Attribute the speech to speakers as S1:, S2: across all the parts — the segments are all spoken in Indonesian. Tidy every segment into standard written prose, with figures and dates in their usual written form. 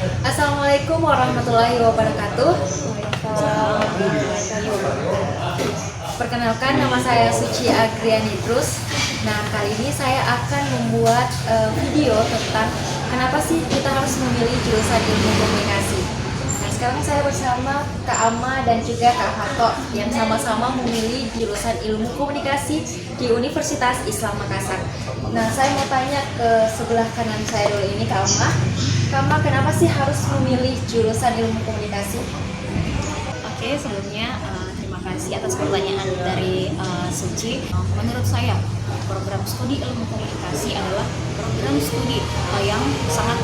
S1: Assalamualaikum warahmatullahi wabarakatuh. Perkenalkan, nama saya Suci Agriani Trus. Nah, kali ini saya akan membuat video tentang kenapa sih kita harus memilih jurusan ilmu komunikasi. Nah, sekarang saya bersama Kak Ama dan juga Kak Hato yang sama-sama memilih jurusan ilmu komunikasi di Universitas Islam Makassar. Nah, saya mau tanya ke sebelah kanan saya dulu ini, Kak Ama. Kak Ama, kenapa sih harus memilih jurusan ilmu komunikasi?
S2: Oke, sebelumnya terima kasih atas pertanyaan dari Suci. Menurut saya, program studi ilmu komunikasi adalah program studi yang sangat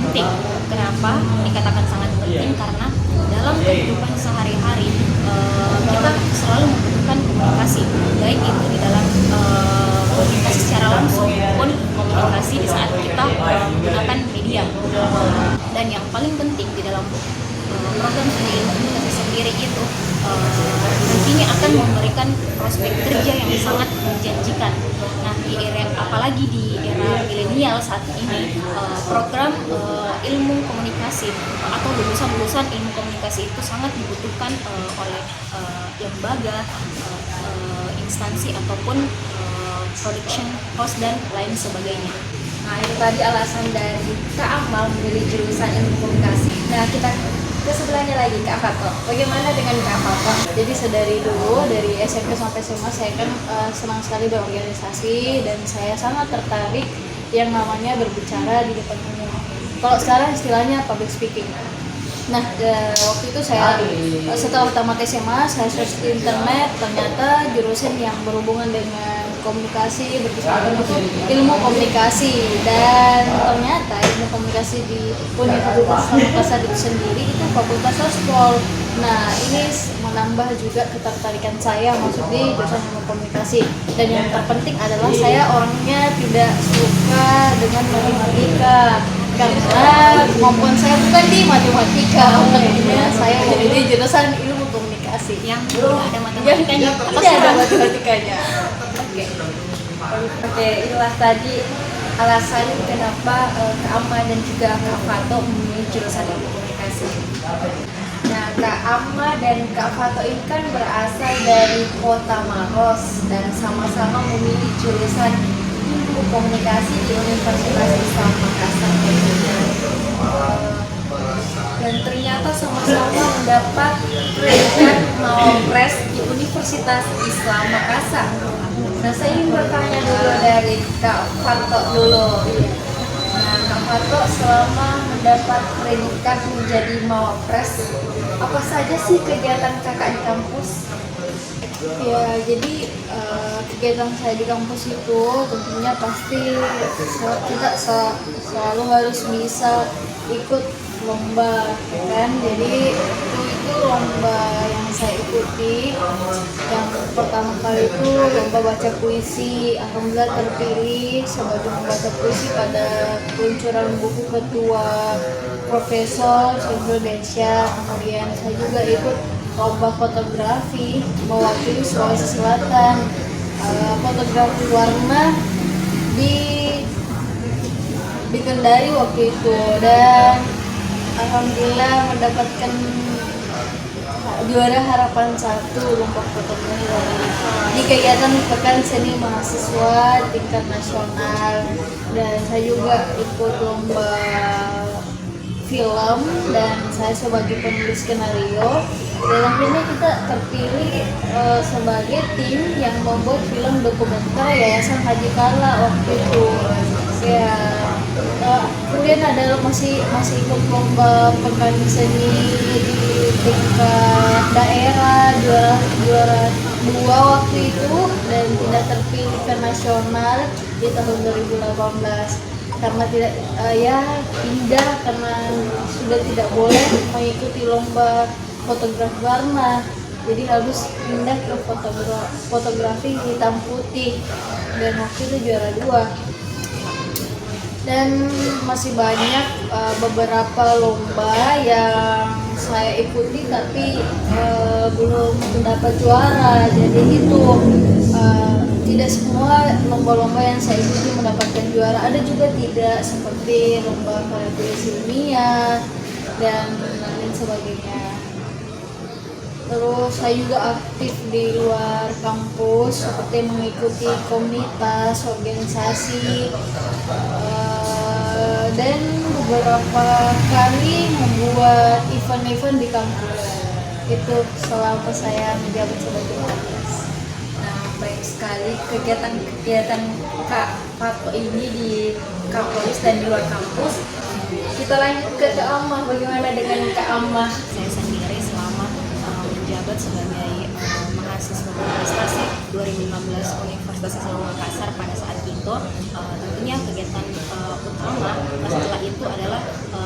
S2: penting. Kenapa dikatakan sangat penting? Karena dalam kehidupan sehari-hari kita selalu membutuhkan komunikasi, baik itu di dalam komunikasi secara langsung maupun komunikasi di saat kita menggunakan media. Dan yang paling penting di dalam program studi ilmu komunikasi sendiri itu nantinya akan memberikan prospek kerja yang sangat menjanjikan. Nah, apalagi di era milenial saat ini, program ilmu komunikasi atau lulusan-lulusan ilmu komunikasi itu sangat dibutuhkan oleh lembaga, instansi ataupun production house dan lain sebagainya.
S1: Nah, itu tadi alasan dari Kak Amal memilih jurusan ilmu komunikasi. Nah, kita ke sebelahnya lagi, Kak Fato. Bagaimana dengan Kak Fato?
S3: Jadi sedari dulu, dari SMP sampai SMA, saya kan senang sekali berorganisasi dan saya sangat tertarik yang namanya berbicara di depan umum. Kalau sekarang istilahnya public speaking. Nah, waktu itu saya setelah tamat SMA, saya search di internet, ternyata jurusan yang berhubungan dengan komunikasi, berbicara itu ilmu komunikasi, dan ternyata ilmu komunikasi di Universitas Makassar itu sendiri itu fakultas sospol. Nah, ini menambah juga ketertarikan saya masuk di jurusan ilmu komunikasi, dan yang terpenting adalah saya orangnya tidak suka dengan matematika karena kemampuan saya bukan di matematika, makanya saya memilih jurusan ilmu komunikasi
S2: Yang tidak ada matematikanya.
S3: tidak ada matematikanya.
S1: Oke, itulah tadi alasan kenapa Kak Ama dan juga Kak Fato memilih jurusan ilmu komunikasi. Nah, Kak Ama dan Kak Fato ini kan berasal dari Kota Maros dan sama-sama memilih jurusan ilmu komunikasi di Universitas Islam Makassar. Dan ternyata sama-sama mendapat predikat Mawapres di Universitas Islam Makassar. Nah, saya ingin bertanya dulu dari Kak Fato dulu. Nah, Kak Fato, selama mendapat predikat menjadi Mawapres, apa saja sih kegiatan kakak di kampus?
S3: Ya, jadi kegiatan saya di kampus itu tentunya pasti kita selalu harus bisa ikut lomba, kan? Jadi itu lomba yang saya ikuti. Yang pertama kali itu lomba baca puisi. Alhamdulillah terpilih sebagai pembaca puisi pada peluncuran buku kedua Profesor Syariful Diansyah. Kemudian saya juga ikut lomba fotografi mewakili Sulawesi Selatan, fotografi warna di Kendari waktu itu, dan alhamdulillah mendapatkan juara harapan 1 lomba fotografi di kegiatan Pekan Seni Mahasiswa tingkat nasional. Dan saya juga ikut lomba film dan saya sebagai penulis skenario, dan akhirnya kita terpilih sebagai tim yang membuat film dokumenter Yayasan Haji Kala waktu itu. Ya, kemudian ada masih ikut lomba pekan seni di tingkat daerah, juara 2 waktu itu, dan tidak terpilih ke nasional di tahun 2018 karena tidak pindah karena sudah tidak boleh mengikuti lomba fotografi warna, jadi harus pindah ke fotografi hitam putih, dan waktu itu juara 2. Dan masih banyak beberapa lomba yang saya ikuti tapi belum mendapat juara. Jadi itu tidak semua lomba-lomba yang saya ikuti mendapatkan juara. Ada juga tidak, seperti lomba karya tulis ilmiah, dan lain sebagainya. Terus saya juga aktif di luar kampus seperti mengikuti komunitas, organisasi, dan beberapa kali membuat event-event di kampus. Itu selama saya menjabat sebagai Kapolres.
S1: Nah, baik sekali kegiatan Kak Fato ini di Kapolres dan di luar kampus. Kita lanjut ke Kak Amah. Bagaimana dengan Kak Amah?
S2: Saya sendiri selama menjabat sebagai mahasiswa berprestasi 2015 Universitas Islam Makassar pada saat itu, tentunya kegiatan utama setelah itu adalah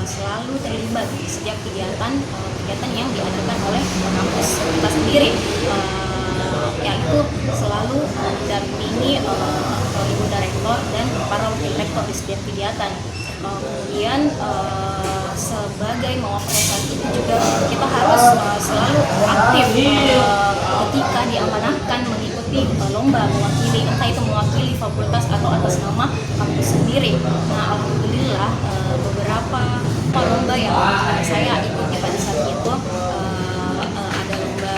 S2: selalu terlibat di setiap kegiatan yang diadakan oleh kampus kita sendiri, yaitu selalu mendampingi ibu direktur dan para wakil rektor di setiap kegiatan. Kemudian sebagai mewakili saat itu juga kita harus selalu aktif ketika diamanahkan mengikuti lomba mewakili, entah itu mewakili fakultas atau atas nama kampus sendiri. Nah, alhamdulillah beberapa lomba yang saya ikuti pada saat itu ada lomba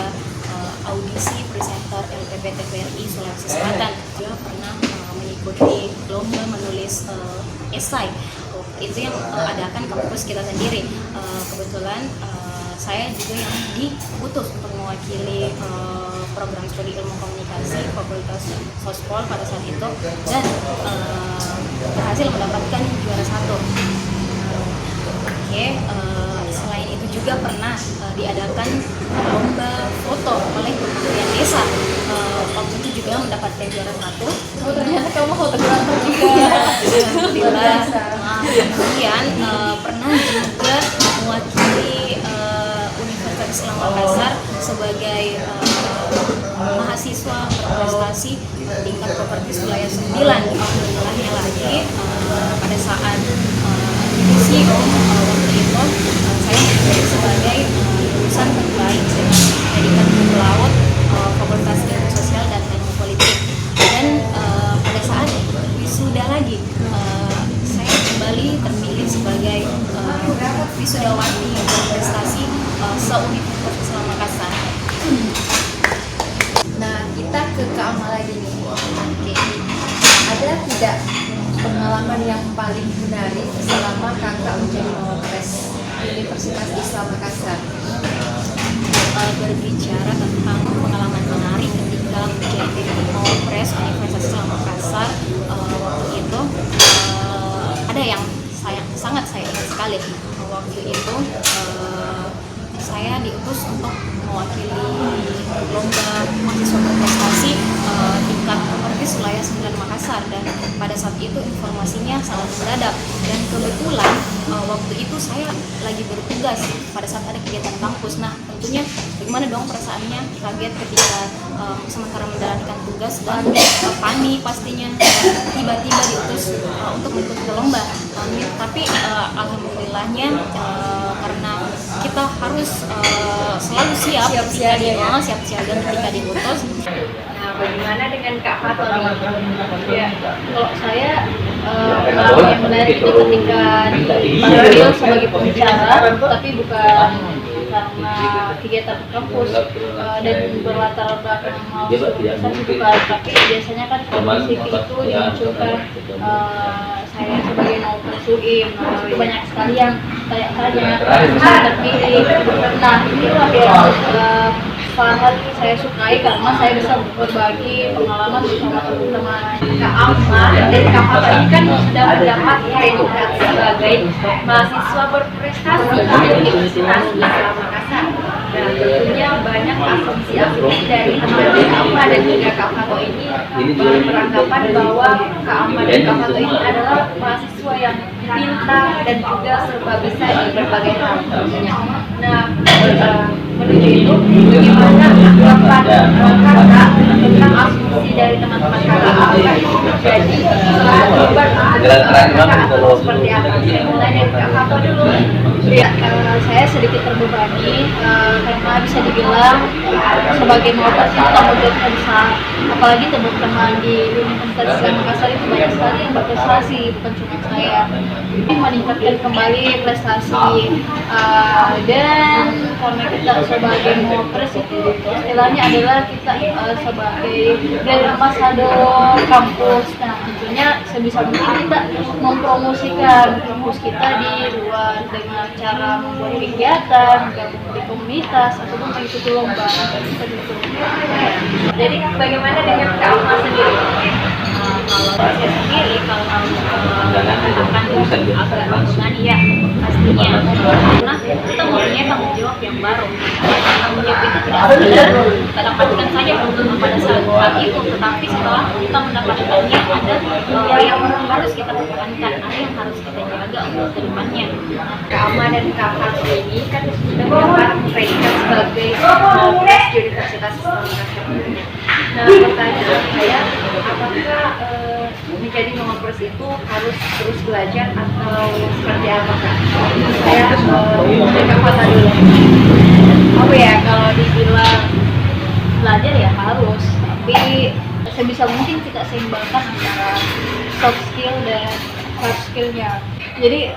S2: audisi presenter LPPTPRI Sulawesi Selatan, juga pernah mengikuti lomba menulis esai. Itu yang adakan kampus kita sendiri. Kebetulan saya juga yang diutus untuk mewakili program studi ilmu komunikasi Fakultas Sospol pada saat itu, dan berhasil mendapatkan juara 1. Selain itu juga pernah diadakan lomba foto oleh Kementerian Desa. Waktu itu juga mendapatkan juara 1.
S3: Oh, ternyata kamu fotografer juga.
S2: Alhamdulillah. Kemudian pernah juga mewakili Universitas Islam Makassar sebagai mahasiswa berprestasi tingkat properti wilayah 9. Alhamdulillahnya lagi pada saat divisi waktu itu saya menjadi sebagai lulusan terbaik dengan predikat ilmu laut Fakultas Ilmu Sosial dan Ilmu Politik. Dan pada saat wisuda lagi saya kembali terpilih sebagai wisudawati berprestasi se-Universitas Islam Makassar.
S1: Nah, kita ke Kak Amah lagi nih. Oke. Ada tidak pengalaman yang paling menarik selama kakak menjadi Mawapres Universitas Islam Makassar?
S2: Berbicara tentang pengalaman menarik ketika menjadi Mawapres Universitas Islam Makassar, waktu itu ada yang sangat saya ingat sekali. Waktu itu saya diutus untuk mewakili lomba mahasiswa berprestasi tingkat properti wilayah 9 Makassar, dan pada saat itu informasinya sangat mendadak, dan kebetulan waktu itu saya lagi bertugas pada saat ada kegiatan kampus. Nah, tentunya bagaimana dong perasaannya, kaget ketika sementara menjalankan tugas dan panik pastinya, tiba-tiba diutus untuk mengikuti lomba. Tapi alhamdulillahnya karena kita harus selalu siap siaga ketika diutus.
S1: Nah, bagaimana dengan Kak Fato nih?
S3: Ya, kalau saya pengalaman yang menarik itu ketika dipanggil sebagai pembicara, tapi bukan karena kegiatan kampus dan berlatar belakang mau organisasi, bukan, tapi biasanya kan komisi itu dimunculkan saya sebagai Mawapres UIM. Itu banyak sekali yang tanya-tanya bisa terpilih. Nah, inilah yang hal saya sukai karena saya bisa berbagi pengalaman bersama teman-teman.
S1: Kak Amah dan Kak Fato ini kan sudah mendapat predikat sebagai mahasiswa berprestasi di Universitas Islam Makassar. Nah, tentunya banyak asumsi-asumsi dari teman-teman Kak Amah dan juga Kak Fato ini beranggapan bahwa Kak Amah dan Kak Fato ini adalah mahasiswa yang pintar dan juga serba bisa di berbagai hal tentunya. Nah, menuju itu bagaimana anggapan kakak tentang asumsi visi dari teman-teman kakak, apakah itu menjadi salah satu beban untuk kakak atau seperti apa? Saya mulai dari kakak dulu.
S3: Ya, saya sedikit terbebani karena bisa dibilang sebagai mopers itu tanggung jawabnya besar. Apalagi teman-teman di Universitas Islam Makassar itu banyak sekali yang berprestasi, bukan cuma saya. Ini meningkatkan kembali prestasi dan karena kita sebagai mopers itu istilahnya adalah kita sebagai brand ambassador kampus. Nah, tentunya sebisa mungkin kita mempromosikan kampus kita di luar dengan cara membuat kegiatan, gabung di komunitas ataupun mengikuti lomba seperti itu.
S1: Jadi bagaimana dengan Kak Alma sendiri?
S2: Kalau saya sendiri kalau akan agak membebani ya pastinya karena kita mempunyai tanggung jawab yang baru. Tanggung jawab itu tidak sekedar kita dapatkan saja pada saat itu, tetapi setelah kita mendapatkannya ada yang harus kita pertahankan, ada yang harus kita jaga untuk kedepannya.
S1: Kak Alma dan Kak Fatih ini kan sudah mendapat predikat sebagai mopres di Universitas Islam Makassar. Nah, pertanyaan saya, apakah menjadi mopres itu harus terus belajar atau seperti apa Kak? Saya dari Kak Fatih dulu.
S3: Apa ya, kalau dibilang belajar ya harus, tapi sebisa mungkin kita seimbangkan antara soft skill dan hard skillnya. Jadi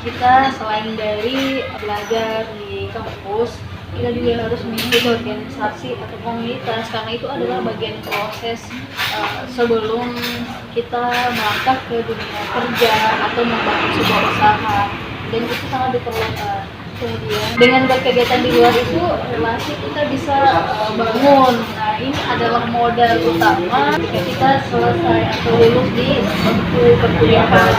S3: kita selain dari belajar di kampus, kita juga harus mengikuti organisasi atau komunitas karena itu adalah bagian proses sebelum kita melangkah ke dunia kerja atau membangun sebuah usaha, dan itu sangat diperlukan. Kemudian dengan berkegiatan di luar itu relasi kita bisa bangun. Nah, ini adalah modal utama ketika kita selesai atau lulus di bangku perkuliahan.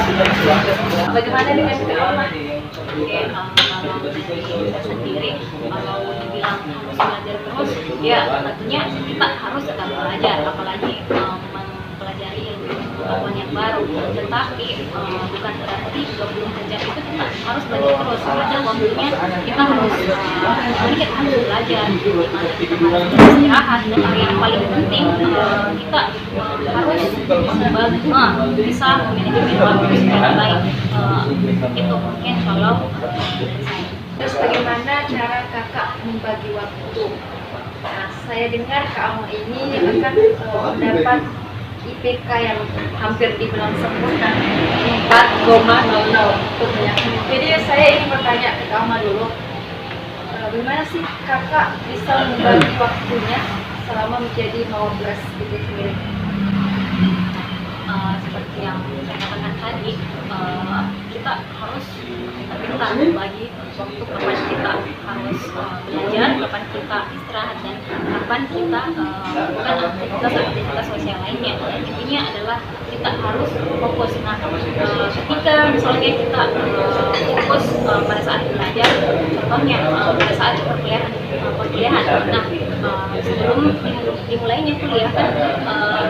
S1: Bagaimana dengan Kak Alma?
S2: Oke, kalau dari saya sendiri kalau dibilang harus belajar terus, ya tentunya kita harus tetap belajar, apalagi mempelajari ilmu pengetahuan yang baru. Tetapi bukan berarti sebelum kerja itu kita harus belajar terus. Ada waktunya kita harus belajar, dimana kita harus istirahat, dan yang paling penting kita harus bisa memanajemen waktu dengan baik. Itu mungkin kalau
S1: Terus bagaimana cara kakak membagi waktu? Nah, saya dengar Kak Alma ini akan mendapat IPK yang hampir dibilang sempurna 4,00. Jadi saya ingin bertanya ke Kak Alma dulu, bagaimana sih kakak bisa membagi waktunya selama menjadi mawapres itu sendiri?
S2: Seperti yang saya katakan tadi, kita harus pintar membagi waktu kapan kita harus belajar, kapan kita istirahat, dan kapan kita melakukan aktivitas sosial lainnya. Intinya adalah kita harus fokus. Nah, ketika misalnya kita fokus pada saat belajar, contohnya pada saat perkuliahan. Nah, sebelum dimulainya kuliah kan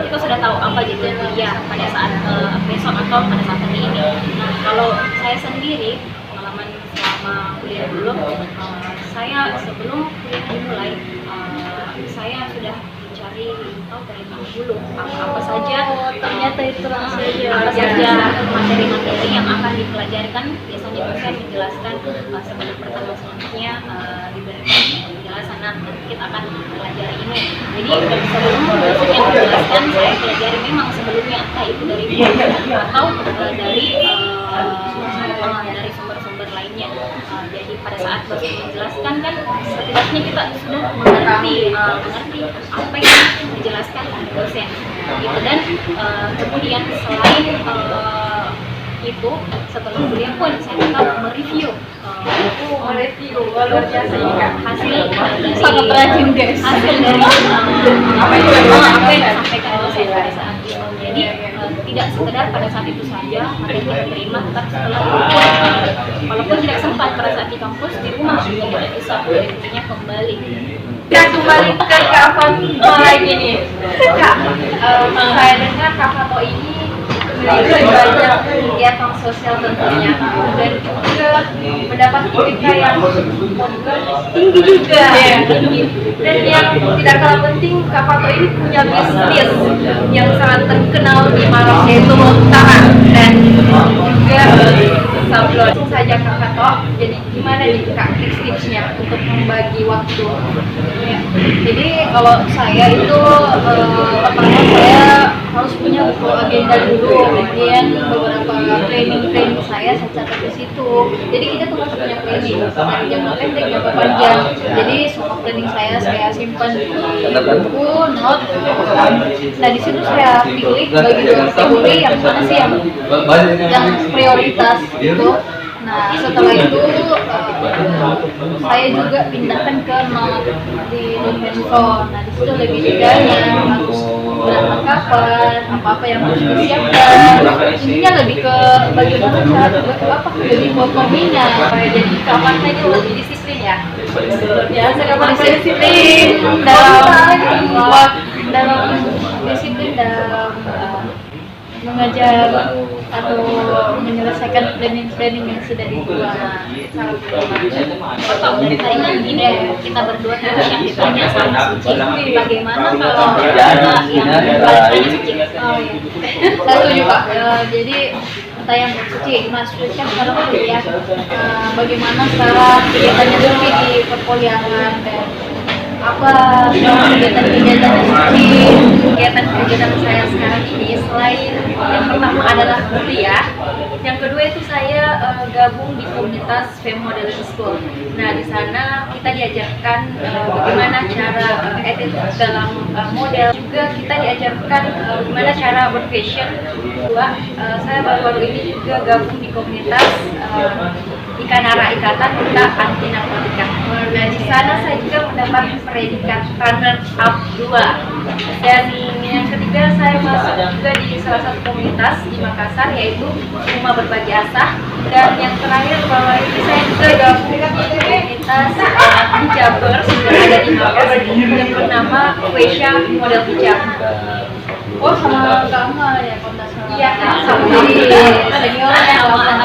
S2: kita sudah tahu apa jadwal kuliah pada saat besok atau pada saat hari ini. Nah, kalau saya sendiri pengalaman selama kuliah dulu, saya sebelum kuliah dimulai saya sudah mencari tahu terlebih dahulu apa saja
S3: ternyata itu langsung
S2: apa saja materi-materi yang akan dipelajarkan. Biasanya itu saya menjelaskan sebelum pertemuan selanjutnya diberikan penjelasan, nah kita akan pelajari ini. Jadi sebelum dosen yang menjelaskan, saya pelajari memang sebelumnya, entah itu dari buku atau dari sumber-sumber lainnya. Jadi pada saat dosen menjelaskan kan setidaknya kita sudah mengerti apa yang dijelaskan oleh dosen. Gitu. Dan kemudian selain itu, sebelum kuliah pun saya tetap mereview
S1: luar biasa ini Kak.
S2: hasil dari
S3: sangat rajin guys.
S2: hasil dari apa yang disampaikan dosen pada saat itu. Jadi tidak sekedar pada saat itu saja materi diterima, tetapi setelah itu walaupun tidak sempat pada saat di kampus, di rumah tidak bisa mereview-nya kembali.
S1: Kita kembali ke Kak Fatma lagi nih. Kak, saya dengar Kak Fatma ini memiliki banyak kegiatan sosial tentunya, dan juga mendapat mereka yang tinggi juga, tinggi. Dan yang tidak kalah penting, Kak Fato ini punya bisnis yang sangat terkenal di Maros, yaitu Lontaran dan juga sablon. Langsung saja Kak Fato, jadi gimana nih Kak tips-tipsnya untuk membagi waktu?
S3: Ya. Jadi kalau saya itu pertama saya harus punya buku agenda dulu, kemudian beberapa planning saya catat di situ. Jadi kita tuh harus punya planning dari jangka pendek, jangka panjang. Jadi semua planning saya simpan di buku, note. Nah di situ saya pilih bagi dua kategori yang mana sih yang prioritas gitu. Nah setelah itu saya juga pindahkan ke note di handphone. Nah di situ lebih detailnya harus berangkat kapan, apa yang harus disiapkan. Intinya lebih ke bagaimana cara lebih pokoknya.
S1: Jadi Kak Fato ini lebih disiplin ya?
S3: Ya saya disiplin dalam disiplin dalam mengajar atau menyelesaikan planning yang sudah dibuat.
S2: Dari tadi kan gini ya, kita berdua tadi yang ditanya sama Suci, bagaimana kalau tanya Suci?
S3: Oh iya, saya setuju Pak. Jadi pertanyaan buat Suci, Mas Suci kan sekarang kuliah. Bagaimana sekarang kegiatannya Suci di perkuliahan dan apa kegiatan-kegiatan Suci?
S1: Kegiatan saya sekarang ini selain yang pertama adalah kuliah, yang kedua itu saya gabung di komunitas Fem Modeling School. Nah di sana kita diajarkan bagaimana cara attitude dalam model, juga kita diajarkan bagaimana cara berfashion. Kedua, saya baru-baru ini juga gabung di komunitas Ikanara, Ikatan Duta Anti Narkotika. Dan di sana saya juga mendapat predikat runner up 2. Dan yang ketiga saya masuk juga di salah satu komunitas di Makassar, yaitu Rumah Berbagi Asah. Dan yang terakhir bahwa ini saya juga gabung di komunitas hijabers yang ada di Makassar yang bernama Quesha Model Hijab.
S3: Oh sama Kama ya kalau nggak salah.
S1: Iya Kak, sama
S3: Jadi senior Kama.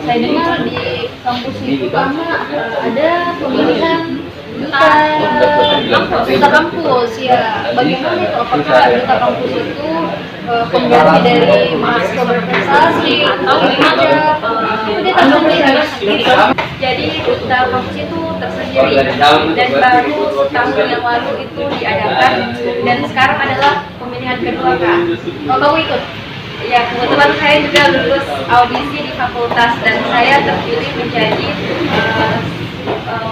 S3: Saya dengar di kampus itu Kama ada pemilihan duta kampus ya. Bagaimana itu? Apakah duta kampus itu pengganti dari mahasiswa berprestasi atau gimana? Dia tersendiri.
S1: Jadi duta kampus itu tersendiri dan baru setahun yang lalu itu diadakan, dan sekarang adalah pemilihan kedua Kak.
S3: Oh kamu ikut?
S1: Ya kebetulan saya juga lulus audisi di fakultas dan saya terpilih menjadi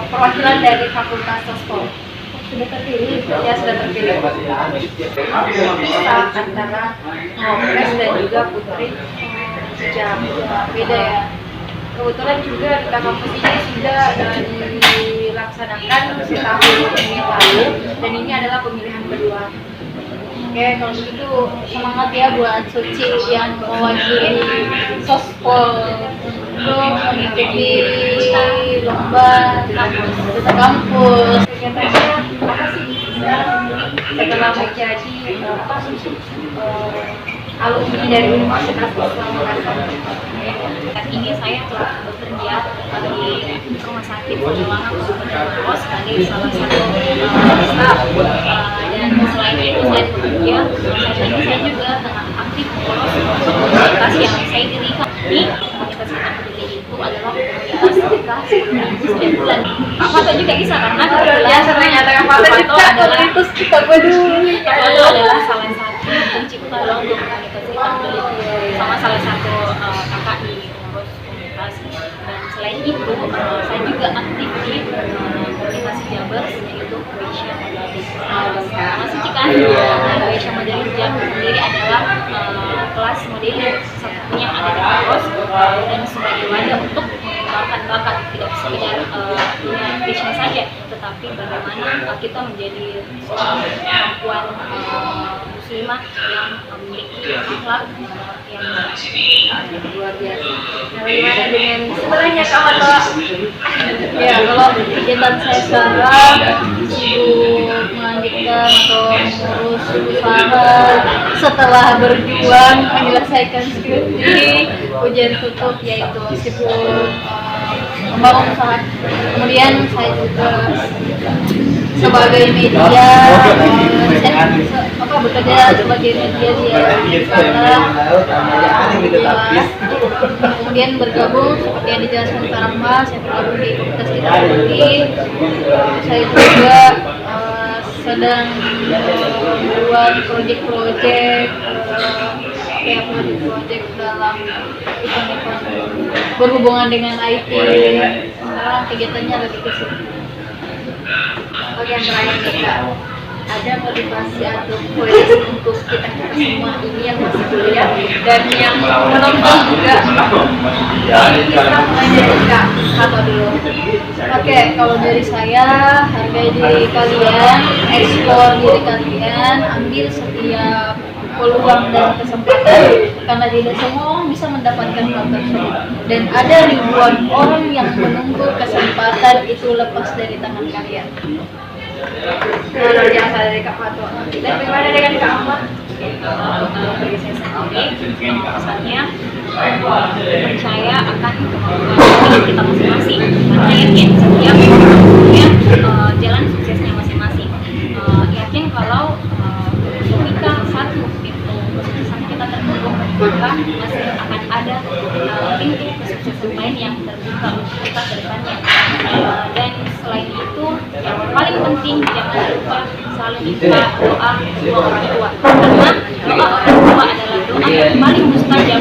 S1: perwakilan dari fakultas Sospol.
S3: Sudah terpilih?
S1: Ya sudah terpilih. Bisa antara Ngopres dan juga Putri Hijab.
S3: Beda ya.
S1: Kebetulan juga duta kampus ini sudah dilaksanakan setahun yang lalu, dan ini adalah pemilihan kedua.
S3: Oke, kalau begitu semangat ya buat Suci yang mewakili Sospol untuk mengikuti lomba duta kampus.
S1: Kegiatannya apa sih? Setelah menjadi alumni dari Universitas Islam Makassar.
S2: Saat ini saya telah bekerja di rumah sakit Perjuangan Kabupaten Maros sebagai salah satu staff. Dan selain itu saya bekerja, saya juga tengah aktif mengurus komunitas yang saya dirikan. Di komunitas kita berdiri itu adalah komunitas nikah 9 bulan. Apa juga bisa karena
S1: Ya ternyata yang paling dekat komunitas kita peduli.
S2: Itu adalah salah satu pencipta logo komunitas kita berdiri sama salah satu kakak di pengurus komunitas. Dan selain itu saya juga aktif di komunitas hijabers, yaitu Quesha Modeling. Masih kan Quesha Modeling sendiri adalah kelas modeling satunya yang ada di Maros, dan sebagai wadah untuk mengembangkan bakat, tidak sekedar punya fashion saja, tetapi bagaimana kita menjadi seorang perempuan muslimah yang memiliki akhlak yang
S1: Luar biasa. Nah, bagaimana dengan sebenarnya Kak Fato?
S3: Ya, kalau kegiatan saya sekarang sibuk melanjutkan atau mengurus usaha setelah berjuang menyelesaikan skripsi ujian tutup, yaitu sibuk membangun usaha. Kemudian saya juga sebagai media bekerja sebagai media di sekolah. Kemudian bergabung seperti yang dijelaskan Kak Rahma, saya bergabung di komunitas teknologi. Saya juga sedang membuat proyek-proyek dalam event-event berhubungan dengan IT. Sekarang kegiatannya lebih ke situ.
S1: Oke, yang terakhir nih Kak, ada motivasi atau quotes untuk kita semua ini yang masih kuliah dan yang menonton juga bisa mulai dari Kak atau dulu.
S3: Oke, kalau dari saya, hargai diri kalian, eksplor diri kalian, ambil setiap peluang dan kesempatan, karena tidak semua orang bisa mendapatkan hal tersebut. Dan ada ribuan orang yang menunggu kesempatan itu lepas dari tangan kalian.
S1: Luar biasa dari Kak Fatwa. Dan bagaimana dengan Kak Ahmad?
S2: Kalau dari saya sendiri, pesannya percaya akan kemampuan kita masing-masing, karena yakin setiap orang punya jalan suksesnya masing-masing. Yakin kalau ketika satu pintu kesuksesan kita tertutup, maka masih akan ada pintu kesuksesan lain yang terbuka untuk kita ke depannya. Dan selain itu, yang paling penting jangan lupa selalu minta doa kedua orang tua, karena doa orang tua adalah doa yang paling mustajab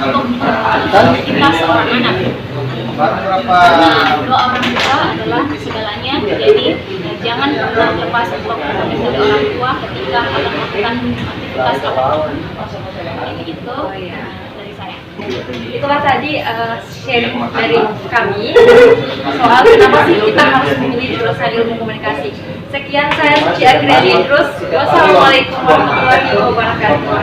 S2: untuk kita seorang anak. Karena doa orang tua adalah segalanya, jadi jangan pernah lepas untuk mendoakan dari orang tua ketika akan melakukan aktivitas apapun. Itu dari saya.
S1: Itulah tadi sharing dari kami soal kenapa sih kita harus memilih jurusan ilmu komunikasi. Sekian, saya Suci Agriani Idrus. Wassalamualaikum warahmatullahi wabarakatuh.